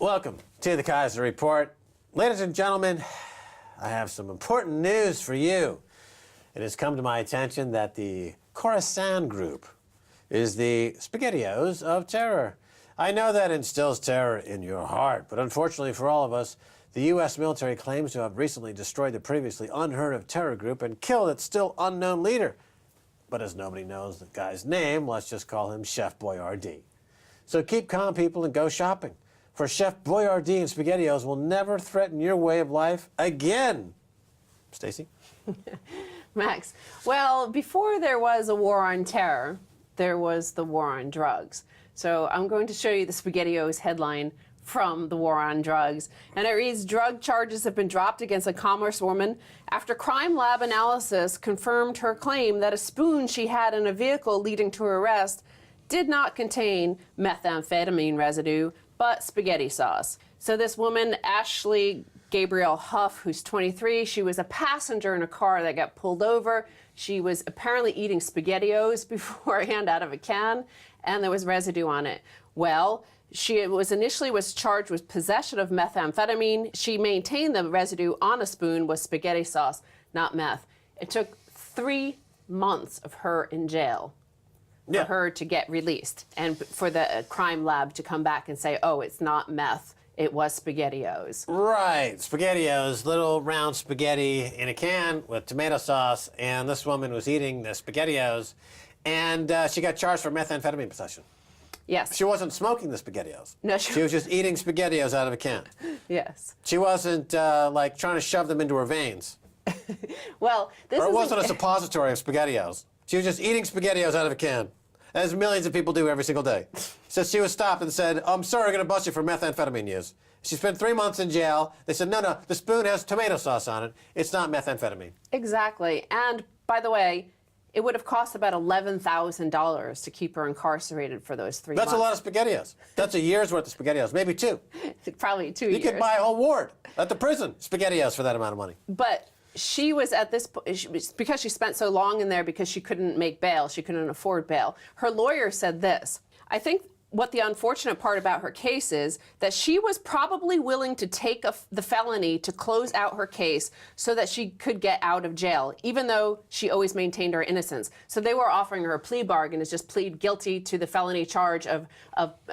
Welcome to the Keiser Report. Ladies and gentlemen, I have some important news for you. It has come to my attention that the Khorasan group is the SpaghettiOs of terror. I know that instills terror in your heart, but unfortunately for all of us, the U.S. military claims to have recently destroyed the previously unheard of terror group and killed its still unknown leader. But as nobody knows the guy's name, let's just call him Chef Boyardee. So keep calm, people, and go shopping. For Chef Boyardee and SpaghettiOs will never threaten your way of life again. Stacy? Max, well, before there was a war on terror, there was the war on drugs. So I'm going to show you the SpaghettiOs headline from the war on drugs. And it reads, drug charges have been dropped against a congresswoman after crime lab analysis confirmed her claim that a spoon she had in a vehicle leading to her arrest did not contain methamphetamine residue, but spaghetti sauce. So this woman, Ashley Gabrielle Huff, who's 23, she was a passenger in a car that got pulled over. She was apparently eating SpaghettiOs beforehand out of a can, and there was residue on it. Well, she was initially charged with possession of methamphetamine. She maintained the residue on a spoon was spaghetti sauce, not meth. It took 3 months of her in jail for her to get released, and for the crime lab to come back and say, oh, it's not meth, it was SpaghettiOs. Right, SpaghettiOs, little round spaghetti in a can with tomato sauce, and this woman was eating the SpaghettiOs, and she got charged for methamphetamine possession. Yes. She wasn't smoking the SpaghettiOs. No, she was just eating SpaghettiOs out of a can. Yes. She wasn't like trying to shove them into her veins. Well, this or it wasn't a suppository of SpaghettiOs. She was just eating SpaghettiOs out of a can, as millions of people do every single day. So she was stopped and said, I'm sorry, I'm going to bust you for methamphetamine use. She spent 3 months in jail. They said, no, the spoon has tomato sauce on it. It's not methamphetamine. Exactly. And by the way, it would have cost about $11,000 to keep her incarcerated for those 3 months. That's a lot of SpaghettiOs. That's a year's worth of SpaghettiOs, maybe 2. Probably 2 years. You could buy a whole ward at the prison, SpaghettiOs, for that amount of money. But she was at this because she spent so long in there because she couldn't make bail, she couldn't afford bail. Her lawyer said this, I think what the unfortunate part about her case is that she was probably willing to take the felony to close out her case so that she could get out of jail, even though she always maintained her innocence. So they were offering her a plea bargain is just plead guilty to the felony charge of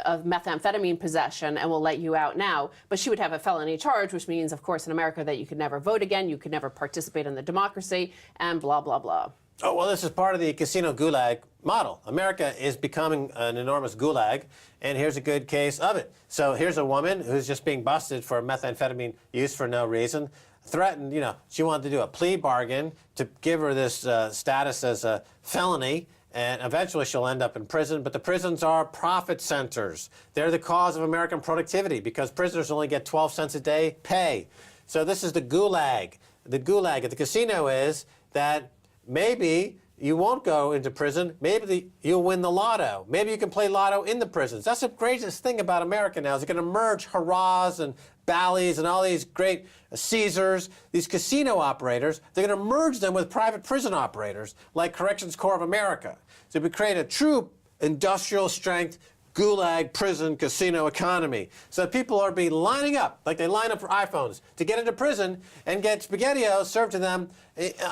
methamphetamine possession and we'll let you out now. But she would have a felony charge, which means, of course, in America that you could never vote again, you could never participate in the democracy, and blah, blah, blah. Oh, well, this is part of the casino gulag model. America is becoming an enormous gulag, and here's a good case of it. So here's a woman who's just being busted for methamphetamine use for no reason, threatened, she wanted to do a plea bargain to give her this status as a felony, and eventually she'll end up in prison. But the prisons are profit centers. They're the cause of American productivity because prisoners only get 12 cents a day pay. So this is the gulag. The gulag at the casino is that maybe you won't go into prison. Maybe you'll win the lotto. Maybe you can play lotto in the prisons. That's the greatest thing about America now is they're going to merge Harrah's and Bally's and all these great Caesars, these casino operators. They're going to merge them with private prison operators like Corrections Corps of America. So we create a true industrial strength gulag prison casino economy. So people are being lining up, like they line up for iPhones, to get into prison and get SpaghettiOs served to them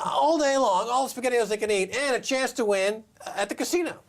all day long, all the SpaghettiOs they can eat, and a chance to win at the casino.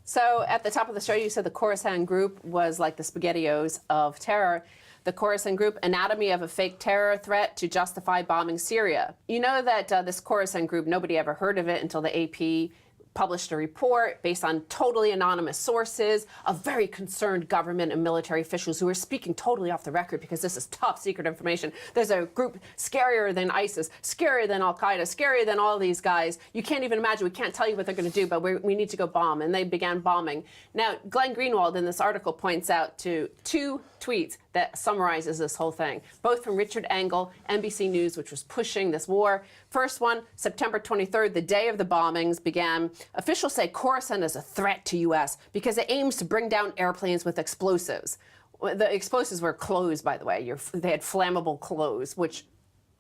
So at the top of the show, you said the Khorasan group was like the SpaghettiOs of terror. The Khorasan group, anatomy of a fake terror threat to justify bombing Syria. You know that this Khorasan group, nobody ever heard of it until the AP published a report based on totally anonymous sources of very concerned government and military officials who are speaking totally off the record because this is top secret information. There's a group scarier than ISIS, scarier than Al-Qaeda, scarier than all these guys. You can't even imagine. We can't tell you what they're going to do, but we need to go bomb. And they began bombing. Now, Glenn Greenwald in this article points out to 2 tweets that summarizes this whole thing, both from Richard Engel, NBC News, which was pushing this war. First one, September 23rd, the day of the bombings began. Officials say Khorasan is a threat to U.S. because it aims to bring down airplanes with explosives. The explosives were clothes, by the way. They had flammable clothes, which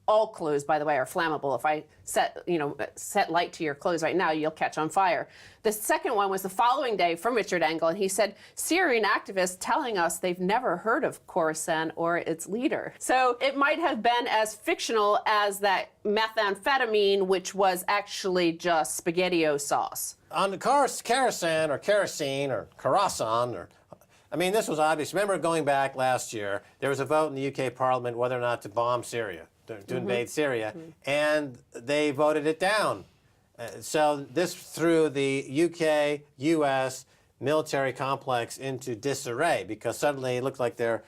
All clothes, by the way, are flammable. If I set light to your clothes right now, you'll catch on fire. The second one was the following day from Richard Engel, and he said, Syrian activists telling us they've never heard of Khorasan or its leader. So it might have been as fictional as that methamphetamine, which was actually just SpaghettiOs sauce. On the Khorasan or kerosene or Khorasan, or I mean, this was obvious. Remember going back last year, there was a vote in the UK Parliament whether or not to bomb Syria, to invade Syria, and they voted it down. So this threw the UK, US military complex into disarray because suddenly it looked like their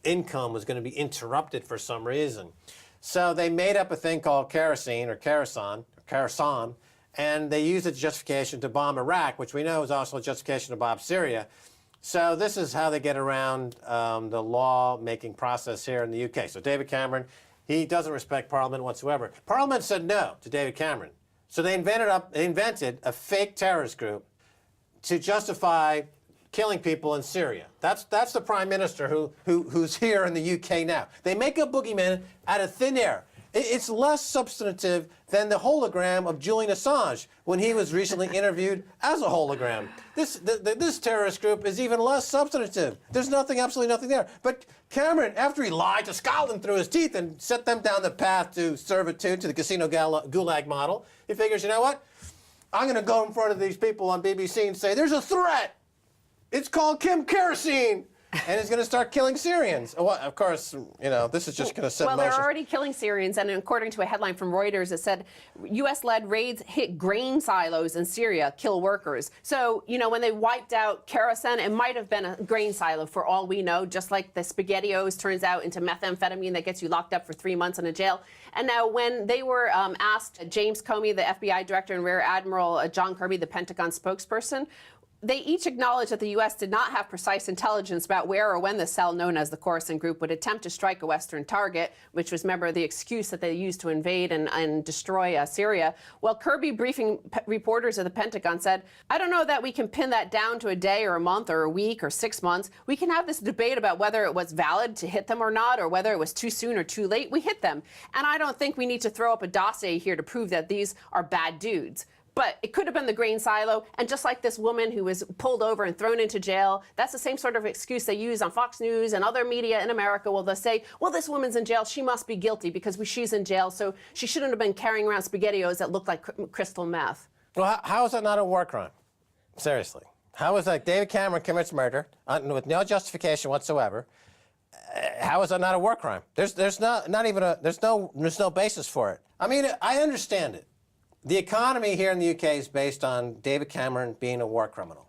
income was going to be interrupted for some reason. So they made up a thing called kerosene or Khorasan, and they used it as justification to bomb Iraq, which we know is also a justification to bomb Syria. So this is how they get around the law-making process here in the UK. So David Cameron, he doesn't respect Parliament whatsoever. Parliament said no to David Cameron. So they invented a fake terrorist group to justify killing people in Syria. That's the Prime Minister who's here in the UK now. They make a boogeyman out of thin air. It's less substantive than the hologram of Julian Assange when he was recently interviewed as a hologram. This terrorist group is even less substantive. There's absolutely nothing there. But Cameron, after he lied to Scotland through his teeth and set them down the path to servitude, to the casino gulag model, he figures, you know what? I'm going to go in front of these people on BBC and say, there's a threat. It's called Kim Kerosene. And he's going to start killing Syrians. Well, of course, this is just going to set Well, motion. they're already killing Syrians, and according to a headline from Reuters, it said U.S.-led raids hit grain silos in Syria, kill workers. So, when they wiped out Khorasan, it might have been a grain silo for all we know, just like the SpaghettiOs turns out into methamphetamine that gets you locked up for 3 months in a jail. And now when they were asked, James Comey, the FBI director, and Rear Admiral John Kirby, the Pentagon spokesperson, they each acknowledged that the U.S. did not have precise intelligence about where or when the cell known as the Khorasan Group would attempt to strike a Western target, which was, remember, the excuse that they used to invade and destroy Syria. Well, Kirby, briefing reporters at the Pentagon, said, I don't know that we can pin that down to a day or a month or a week or 6 months. We can have this debate about whether it was valid to hit them or not, or whether it was too soon or too late. We hit them. And I don't think we need to throw up a dossier here to prove that these are bad dudes. But it could have been the grain silo, and just like this woman who was pulled over and thrown into jail, that's the same sort of excuse they use on Fox News and other media in America. Well, they'll say, well, this woman's in jail, she must be guilty because she's in jail, so she shouldn't have been carrying around SpaghettiOs that looked like crystal meth. Well, how is that not a war crime? Seriously. How is that David Cameron commits murder with no justification whatsoever? How is that not a war crime? There's no basis for it. I mean, I understand it. The economy here in the UK is based on David Cameron being a war criminal.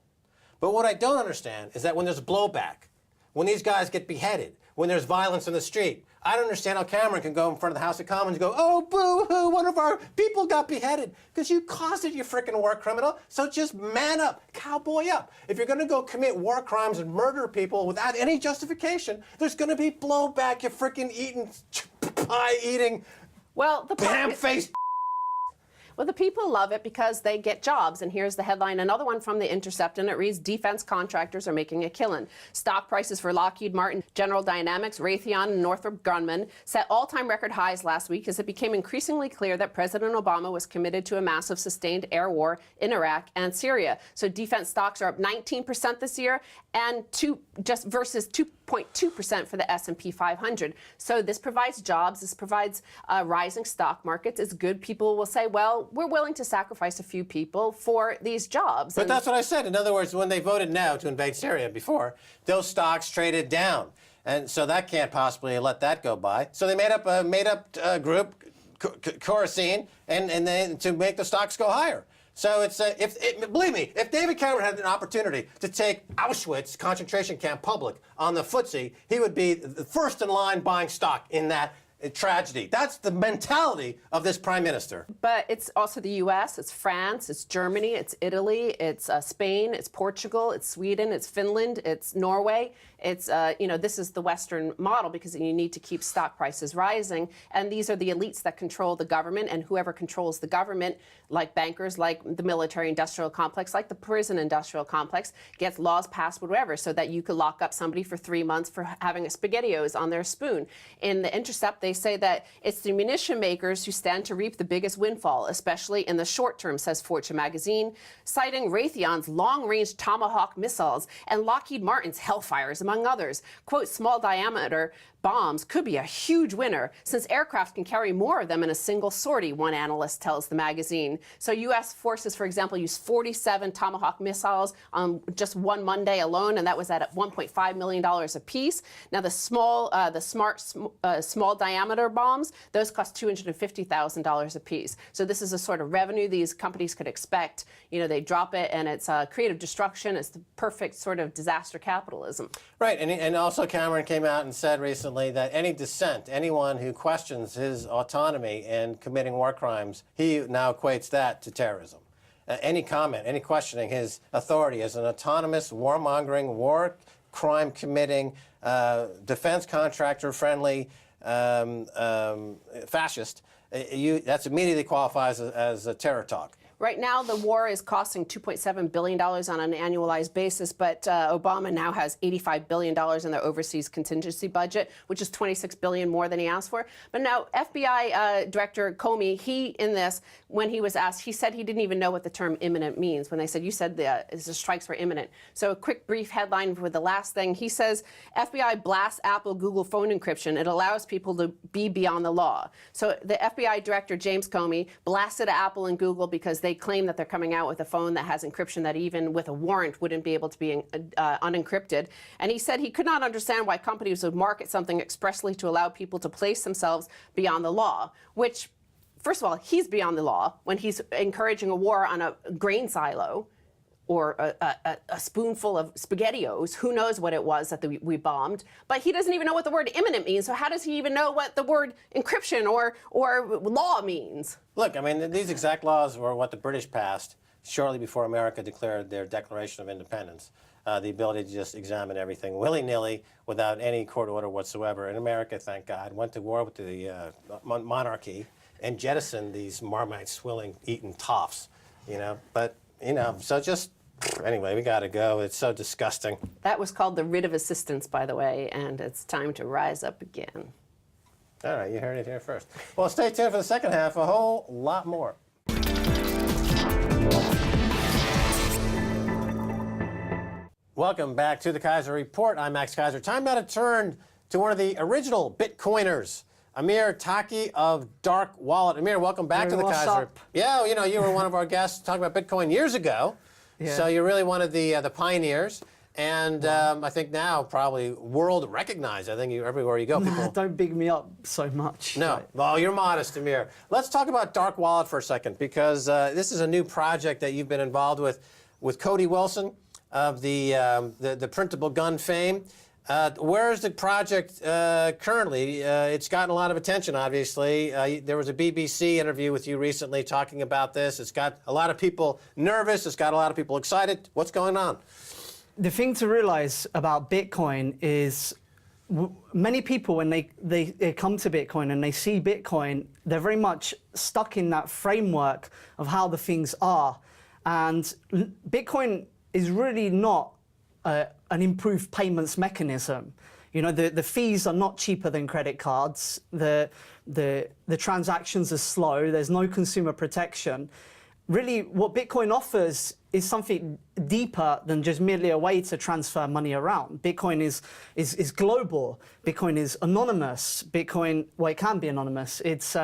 But what I don't understand is that when there's blowback, when these guys get beheaded, when there's violence in the street, I don't understand how Cameron can go in front of the House of Commons and go, oh, boo-hoo, one of our people got beheaded. Because you caused it, you frickin' war criminal. So just man up, cowboy up. If you're going to go commit war crimes and murder people without any justification, there's going to be blowback, you frickin' pie-eating, ham-faced. Well, the people love it because they get jobs. And here's the headline, another one from The Intercept, and it reads, defense contractors are making a killing. Stock prices for Lockheed Martin, General Dynamics, Raytheon, and Northrop Grumman set all-time record highs last week as it became increasingly clear that President Obama was committed to a massive sustained air war in Iraq and Syria. So defense stocks are up 19% this year, and versus 2.2% for the S&P 500. So this provides jobs. This provides rising stock markets. It's good. People will say, well, we're willing to sacrifice a few people for these jobs. But that's what I said. In other words, when they voted no to invade Syria before, those stocks traded down. And so that can't possibly let that go by. So they made up a group, Khorasan, and then to make the stocks go higher. So it's believe me, if David Cameron had an opportunity to take Auschwitz concentration camp public on the FTSE, he would be the first in line buying stock in that tragedy. That's the mentality of this prime minister. But it's also the U.S., it's France, it's Germany, it's Italy, it's Spain, it's Portugal, it's Sweden, it's Finland, it's Norway. it's this is the Western model because you need to keep stock prices rising, and these are the elites that control the government, and whoever controls the government, like bankers, like the military-industrial complex, like the prison-industrial complex, gets laws passed, whatever, so that you could lock up somebody for 3 months for having a SpaghettiOs on their spoon. In The Intercept, they say that it's the munition makers who stand to reap the biggest windfall, especially in the short term, says Fortune magazine, citing Raytheon's long-range Tomahawk missiles and Lockheed Martin's Hellfires, among others. Quote, small diameter bombs could be a huge winner since aircraft can carry more of them in a single sortie, one analyst tells the magazine. So U.S. forces, for example, used 47 Tomahawk missiles on just one Monday alone, and that was at $1.5 million a piece. Now the small diameter bombs, those cost $250,000 a piece. So this is a sort of revenue these companies could expect. They drop it, and it's creative destruction. It's the perfect sort of disaster capitalism. Right, and also Cameron came out and said recently that any dissent, anyone who questions his autonomy in committing war crimes, he now equates that to terrorism. Any comment, any questioning his authority as an autonomous, warmongering, war crime committing, defense contractor friendly fascist, that's immediately qualifies as a terror talk. Right now, the war is costing $2.7 billion on an annualized basis, but Obama now has $85 billion in their overseas contingency budget, which is $26 billion more than he asked for. But now, FBI Director Comey, when he was asked, he said he didn't even know what the term imminent means. When they said, you said the strikes were imminent. So a quick, brief headline for the last thing. He says, FBI blasts Apple, Google phone encryption. It allows people to be beyond the law. So the FBI Director, James Comey, blasted Apple and Google because they claim that they're coming out with a phone that has encryption that even with a warrant wouldn't be able to be unencrypted. And he said he could not understand why companies would market something expressly to allow people to place themselves beyond the law, which, first of all, he's beyond the law when he's encouraging a war on a grain silo or a spoonful of SpaghettiOs. Who knows what it was that we bombed? But he doesn't even know what the word imminent means. So how does he even know what the word encryption or law means? Look, I mean, these exact laws were what the British passed shortly before America declared their Declaration of Independence. The ability to just examine everything willy-nilly without any court order whatsoever. And America, thank God, went to war with the monarchy and jettisoned these Marmite swilling eaten toffs, But, so just... Anyway, we got to go. It's so disgusting. That was called the writ of assistance, by the way, and it's time to rise up again. All right, you heard it here first. Well, stay tuned for the second half, a whole lot more. Welcome back to the Keiser Report. I'm Max Keiser. Time now to turn to one of the original Bitcoiners, Amir Taki of Dark Wallet. Amir, welcome back to the Keiser. Up? Yeah, you were one of our guests talking about Bitcoin years ago. Yeah. So you're really one of the pioneers, and I think now probably world recognized. I think everywhere you go, people don't big me up so much. No, well, you're modest, Amir. Let's talk about Dark Wallet for a second, because this is a new project that you've been involved with Cody Wilson of the printable gun fame. Where is the project currently? It's gotten a lot of attention, obviously. There was a BBC interview with you recently talking about this. It's got a lot of people nervous. It's got a lot of people excited. What's going on? The thing to realize about Bitcoin is many people, when they come to Bitcoin and they see Bitcoin, they're very much stuck in that framework of how the things are. And Bitcoin is really not an improved payments mechanism. The fees are not cheaper than credit cards. The transactions are slow. There's no consumer protection. Really, what Bitcoin offers is something deeper than just merely a way to transfer money around. Bitcoin is global. Bitcoin is anonymous. Bitcoin, well, it can be anonymous. It's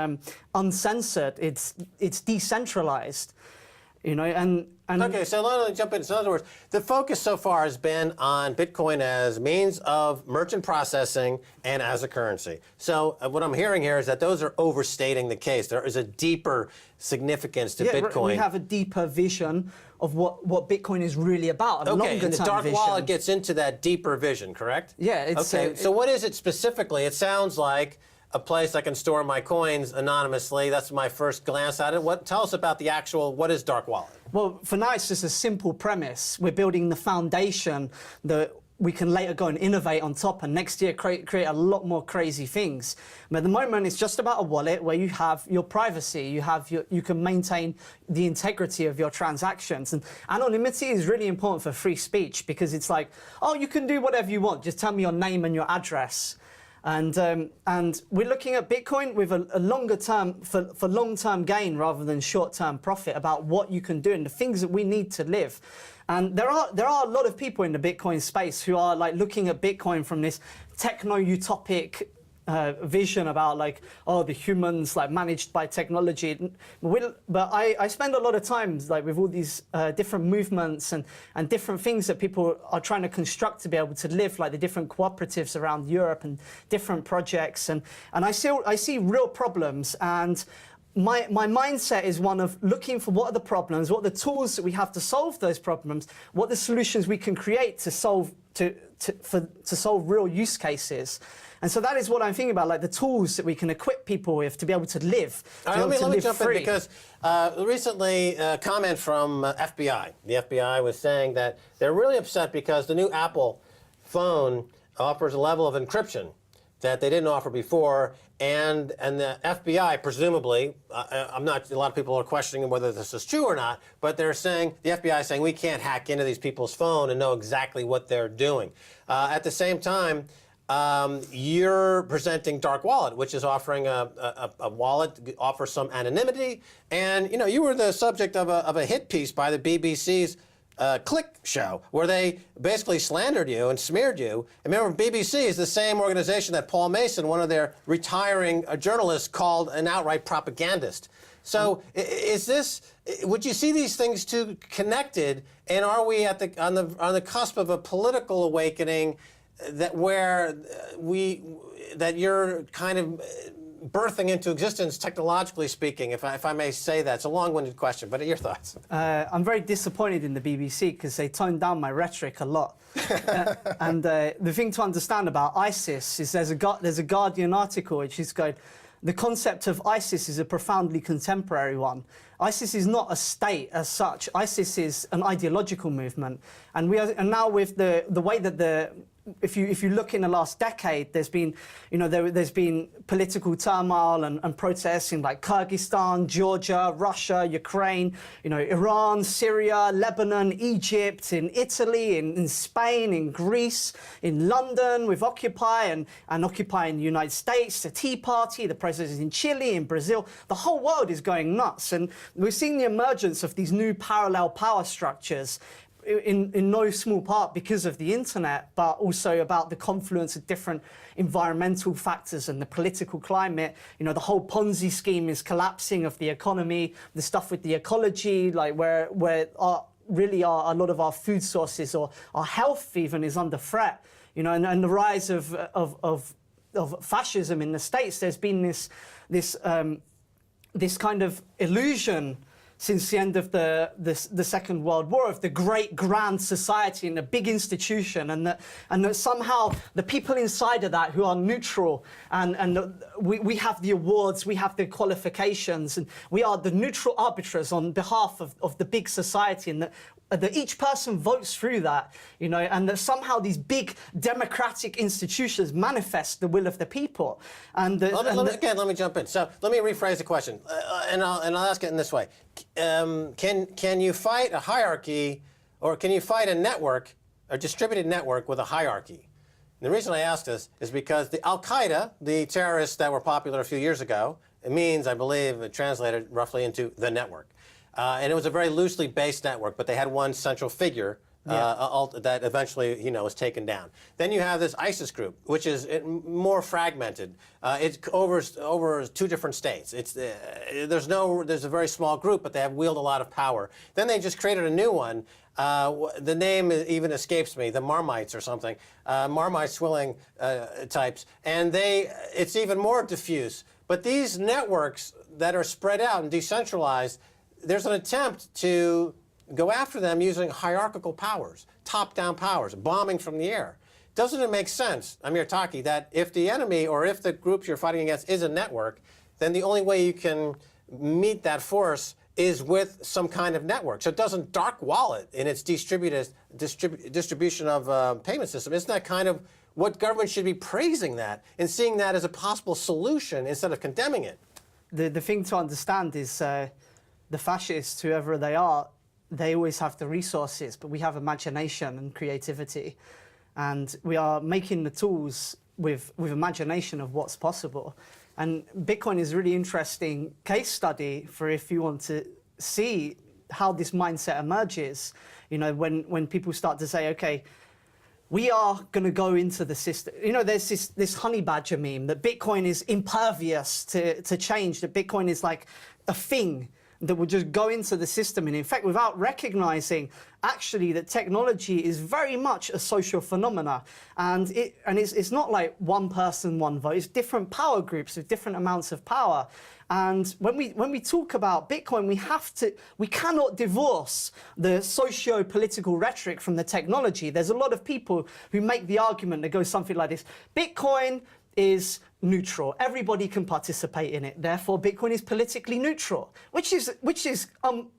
uncensored. It's decentralized. Okay, so let me jump in. So in other words, the focus so far has been on Bitcoin as means of merchant processing and as a currency. So what I'm hearing here is that those are overstating the case. There is a deeper significance to Bitcoin. We have a deeper vision of what Bitcoin is really about. Okay, and the Dark Wallet gets into that deeper vision, correct? Yeah. Okay, so what is it specifically? It sounds like a place I can store my coins anonymously. That's my first glance at it. Tell us about the actual, what is Dark Wallet? Well, for now, it's just a simple premise. We're building the foundation that we can later go and innovate on top, and next year create a lot more crazy things. But at the moment, it's just about a wallet where you have your privacy, you can maintain the integrity of your transactions. And anonymity is really important for free speech, because it's like, oh, you can do whatever you want, just tell me your name and your address. And we're looking at Bitcoin with a longer term, for long-term gain rather than short-term profit, about what you can do and the things that we need to live. And there are a lot of people in the Bitcoin space who are like looking at Bitcoin from this techno-utopic vision about like, oh, the humans like managed by technology. But I spend a lot of time like with all these different movements and different things that people are trying to construct to be able to live, like the different cooperatives around Europe and different projects. And I see real problems, and my mindset is one of looking for what are the problems, what are the tools that we have to solve those problems, what are the solutions we can create to solve real use cases. And so that is what I'm thinking about, like the tools that we can equip people with to be able to live. Let me jump in, because recently a comment from FBI. The FBI was saying that they're really upset because the new Apple phone offers a level of encryption that they didn't offer before, and the FBI, presumably, a lot of people are questioning whether this is true or not, but they're saying, the FBI is saying, we can't hack into these people's phone and know exactly what they're doing. At the same time, you're presenting Dark Wallet, which is offering a wallet, offers some anonymity, and you were the subject of a hit piece by the BBC's Click show, where they basically slandered you and smeared you. And remember, BBC is the same organization that Paul Mason, one of their retiring journalists, called an outright propagandist. So, would you see these things two connected? And are we on the cusp of a political awakening that you're kind of birthing into existence, technologically speaking, if I may say that? It's a long-winded question, but your thoughts? I'm very disappointed in the BBC because they toned down my rhetoric a lot. And the thing to understand about ISIS is there's a Guardian article which is going, the concept of ISIS is a profoundly contemporary one. ISIS is not a state as such. ISIS is an ideological movement. And now with the way that if you look in the last decade, there's been, there's been political turmoil and protests in like Kyrgyzstan, Georgia, Russia, Ukraine, Iran, Syria, Lebanon, Egypt, in Italy, in Spain, in Greece, in London with Occupy and Occupy in the United States, the Tea Party, the protests in Chile, in Brazil. The whole world is going nuts, and we're seeing the emergence of these new parallel power structures. In no small part because of the internet, but also about the confluence of different environmental factors and the political climate. The whole Ponzi scheme is collapsing of the economy, the stuff with the ecology, like where really a lot of our food sources or our health even is under threat. And the rise of fascism in the States. There's been this kind of illusion since the end of the Second World War, of the great grand society and a big institution, and that somehow the people inside of that who are neutral, and we have the awards, we have the qualifications, and we are the neutral arbiters on behalf of the big society, and that each person votes through that, and that somehow these big democratic institutions manifest the will of the people. And let me jump in. So let me rephrase the question, and I'll ask it in this way: Can you fight a hierarchy, or can you fight a network, a distributed network with a hierarchy? And the reason I ask this is because the Al Qaeda, the terrorists that were popular a few years ago, it means, I believe, it translated roughly into the network. And it was a very loosely based network, but they had one central figure that eventually, was taken down. Then you have this ISIS group, which is more fragmented. It's over 2 different states. There's a very small group, but they have wielded a lot of power. Then they just created a new one. The name even escapes me, the Marmites or something, Marmite swilling types, and it's even more diffuse. But these networks that are spread out and decentralized, there's an attempt to go after them using hierarchical powers, top-down powers, bombing from the air. Doesn't it make sense, Amir Taki, that if the enemy or if the groups you're fighting against is a network, then the only way you can meet that force is with some kind of network. So it doesn't dark wallet in its distribution of payment system. Isn't that kind of what government should be praising that and seeing that as a possible solution instead of condemning it? The thing to understand is the fascists, whoever they are, they always have the resources, but we have imagination and creativity. And we are making the tools with imagination of what's possible. And Bitcoin is a really interesting case study for if you want to see how this mindset emerges. You know, when people start to say, okay, we are going to go into the system. You know, there's this honey badger meme that Bitcoin is impervious to change, that Bitcoin is like a thing that will just go into the system. And in fact, without recognizing actually that technology is very much a social phenomena. And it's not like one person, one vote. It's different power groups with different amounts of power. And when we talk about Bitcoin, we cannot divorce the socio-political rhetoric from the technology. There's a lot of people who make the argument that goes something like this: Bitcoin is neutral. Everybody can participate in it. Therefore, Bitcoin is politically neutral, which is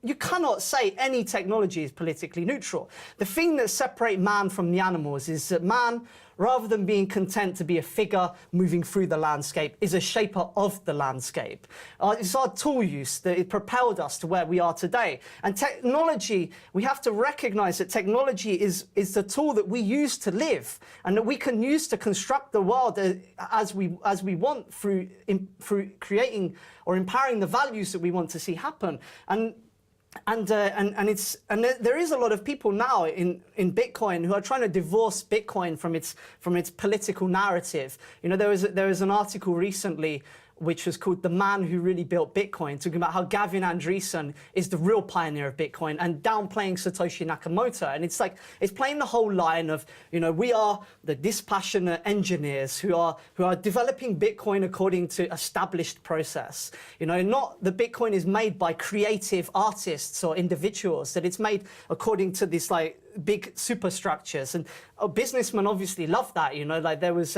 you cannot say any technology is politically neutral. The thing that separates man from the animals is that man, rather than being content to be a figure moving through the landscape, is a shaper of the landscape. It's our tool use that it propelled us to where we are today. And technology, we have to recognize that technology is the tool that we use to live and that we can use to construct the world as we want through creating or empowering the values that we want to see happen. And there is a lot of people now in Bitcoin who are trying to divorce Bitcoin from its political narrative. You know, there was an article recently which was called "The Man Who Really Built Bitcoin," talking about how Gavin Andresen is the real pioneer of Bitcoin and downplaying Satoshi Nakamoto. And it's like, it's playing the whole line of, you know, we are the dispassionate engineers who are developing Bitcoin according to established process. You know, not that Bitcoin is made by creative artists or individuals, that it's made according to this like big superstructures. And businessmen obviously love that. You know, like there was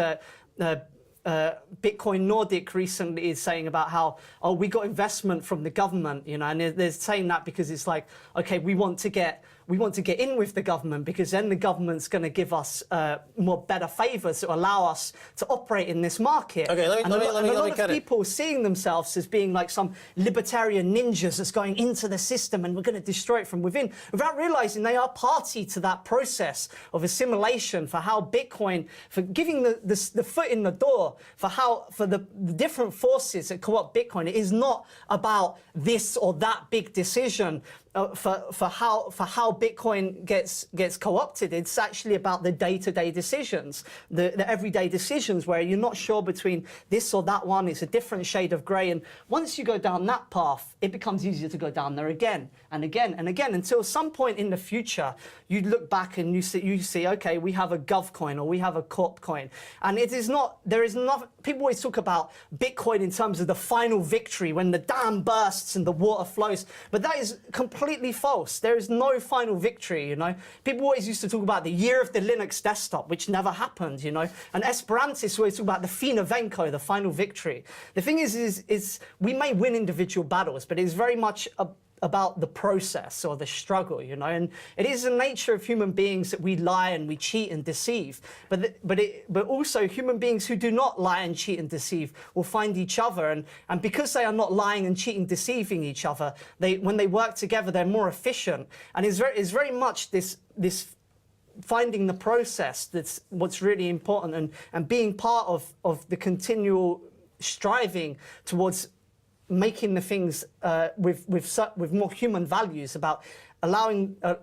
Bitcoin Nordic recently is saying about how, oh, we got investment from the government, you know, and they're saying that because it's like, okay, we want to get in with the government because then the government's going to give us more better favors to allow us to operate in this market. Okay, let me cut it. A lot of people seeing themselves as being like some libertarian ninjas that's going into the system and we're going to destroy it from within, without realizing they are party to that process of assimilation for how Bitcoin, for giving the foot in the door for the different forces that co-opt Bitcoin. It is not about this or that big decision for how Bitcoin gets co-opted. It's actually about the day-to-day decisions, the everyday decisions where you're not sure between this or that one. It's a different shade of grey. And once you go down that path, it becomes easier to go down there again and again and again until some point in the future, you look back and you see, okay, we have a gov coin or we have a corp coin. And people always talk about Bitcoin in terms of the final victory when the dam bursts and the water flows. But that is completely false. There is no final victory, you know. People always used to talk about the year of the Linux desktop, which never happened, you know. And Esperantists always talk about the fina venko, the final victory. The thing is we may win individual battles, but it's very much about the process or the struggle, you know. And it is the nature of human beings that we lie and we cheat and deceive. But also human beings who do not lie and cheat and deceive will find each other. And because they are not lying and cheating, deceiving each other, when they work together, they're more efficient. And it's very much this finding the process that's what's really important, and being part of the continual striving towards making the things with more human values, about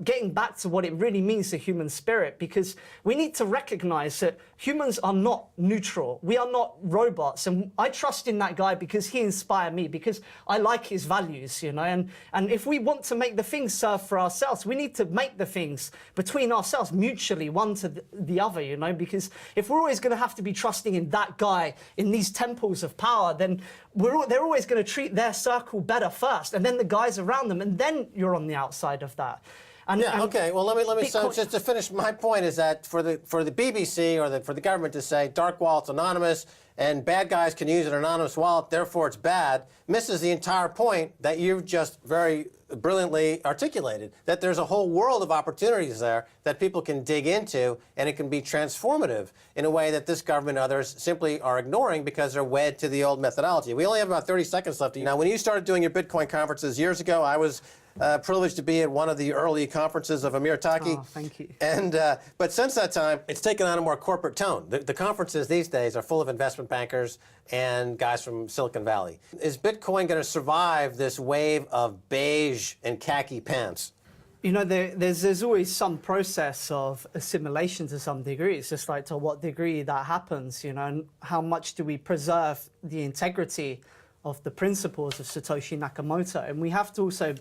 getting back to what it really means to human spirit, because we need to recognize that humans are not neutral. We are not robots. And I trust in that guy because he inspired me, because I like his values, you know. And if we want to make the things serve for ourselves, we need to make the things between ourselves mutually, one to the other, you know, because if we're always going to have to be trusting in that guy in these temples of power, then they're always going to treat their circle better first, and then the guys around them, and then you're on the outside of that. Yeah. Okay. Well, let me. So Bitcoin- just to finish, my point is that for the BBC or for the government to say dark wallet's anonymous and bad guys can use an anonymous wallet, therefore it's bad, misses the entire point that you've just very brilliantly articulated. That there's a whole world of opportunities there that people can dig into, and it can be transformative in a way that this government and others simply are ignoring because they're wed to the old methodology. We only have about 30 seconds left. Now, when you started doing your Bitcoin conferences years ago, I was privileged to be at one of the early conferences of Amir Taki. Oh, thank you. And but since that time, it's taken on a more corporate tone. The conferences these days are full of investment bankers and guys from Silicon Valley. Is Bitcoin going to survive this wave of beige and khaki pants? You know, there's always some process of assimilation to some degree. It's just like to what degree that happens, you know, and how much do we preserve the integrity of the principles of Satoshi Nakamoto. And we have to also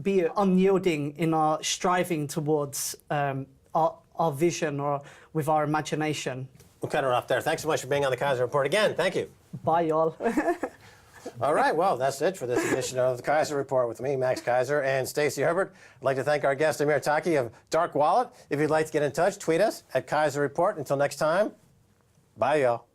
be unyielding in our striving towards our vision or with our imagination. We'll cut her off there. Thanks so much for being on the Keiser Report again. Thank you. Bye, y'all. All right, well, that's it for this edition of the Keiser Report with me, Max Keiser, and Stacey Herbert. I'd like to thank our guest, Amir Taki of Dark Wallet. If you'd like to get in touch, tweet us at Keiser Report. Until next time, bye, y'all.